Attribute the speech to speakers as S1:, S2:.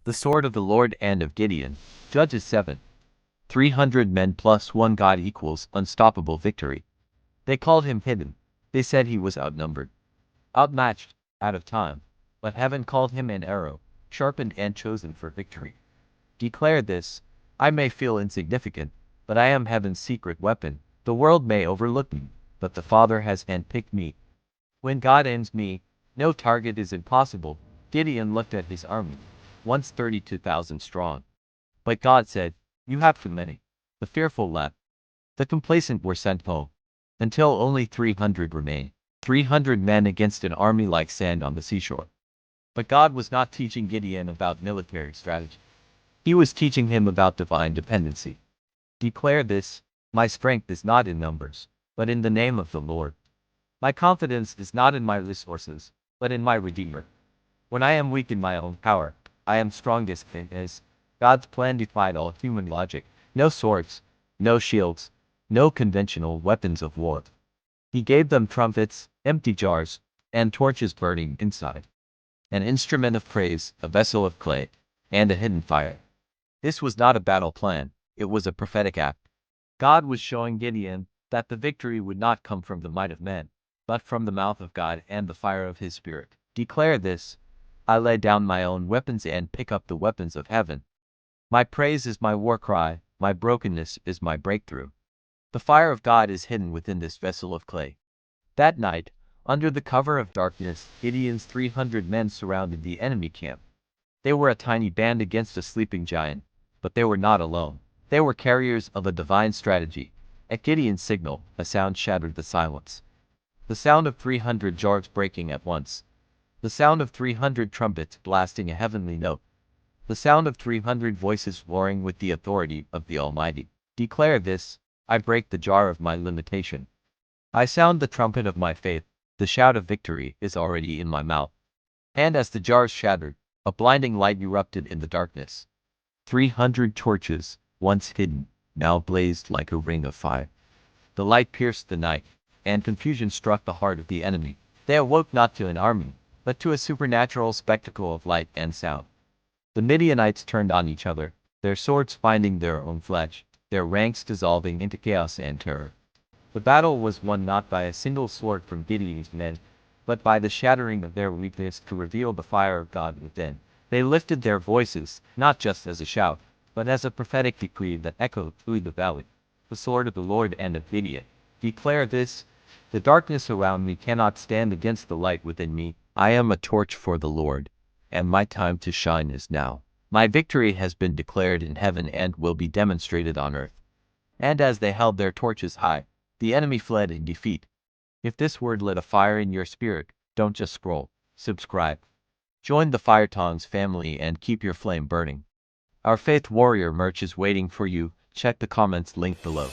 S1: The sword of the Lord and of Gideon. Judges 7. 300 men plus one God equals unstoppable victory. They called him hidden. They said he was outnumbered, outmatched, out of time. But heaven called him an arrow, sharpened and chosen for victory. Declare this: I may feel insignificant, but I am heaven's secret weapon. The world may overlook me, but the Father has handpicked me. When God aims me, no target is impossible. Gideon looked at his army, once 32,000 strong. But God said, "You have too many." The fearful left. The complacent were sent home, until only 300 remained. 300 men against an army like sand on the seashore. But God was not teaching Gideon about military strategy. He was teaching him about divine dependency. Declare this: my strength is not in numbers, but in the name of the Lord. My confidence is not in my resources, but in my Redeemer. When I am weak in my own power, I am strongest in His. God's plan defied all human logic. No swords, no shields, no conventional weapons of war. He gave them trumpets, empty jars, and torches burning inside. An instrument of praise, a vessel of clay, and a hidden fire. This was not a battle plan, it was a prophetic act. God was showing Gideon that the victory would not come from the might of men, but from the mouth of God and the fire of His Spirit. Declare this: I lay down my own weapons and pick up the weapons of heaven. My praise is my war cry, my brokenness is my breakthrough. The fire of God is hidden within this vessel of clay. That night, under the cover of darkness, Gideon's 300 men surrounded the enemy camp. They were a tiny band against a sleeping giant, but they were not alone. They were carriers of a divine strategy. At Gideon's signal, a sound shattered the silence. The sound of 300 jars breaking at once. The sound of 300 trumpets blasting a heavenly note. The sound of 300 voices roaring with the authority of the Almighty. Declare this: I break the jar of my limitation. I sound the trumpet of my faith. The shout of victory is already in my mouth. And as the jars shattered, a blinding light erupted in the darkness. 300 torches, once hidden, now blazed like a ring of fire. The light pierced the night, and confusion struck the heart of the enemy. They awoke not to an army, but to a supernatural spectacle of light and sound. The Midianites turned on each other, their swords finding their own flesh, their ranks dissolving into chaos and terror. The battle was won not by a single sword from Gideon's men, but by the shattering of their weakness to reveal the fire of God within. They lifted their voices, not just as a shout, but as a prophetic decree that echoed through the valley. The sword of the Lord and of Gideon. Declare this: the darkness around me cannot stand against the light within me. I am a torch for the Lord, and my time to shine is now. My victory has been declared in heaven and will be demonstrated on earth. And as they held their torches high, the enemy fled in defeat. If this word lit a fire in your spirit, don't just scroll, subscribe. Join the FireTongues family and keep your flame burning. Our Faith Warrior merch is waiting for you. Check the comments link below.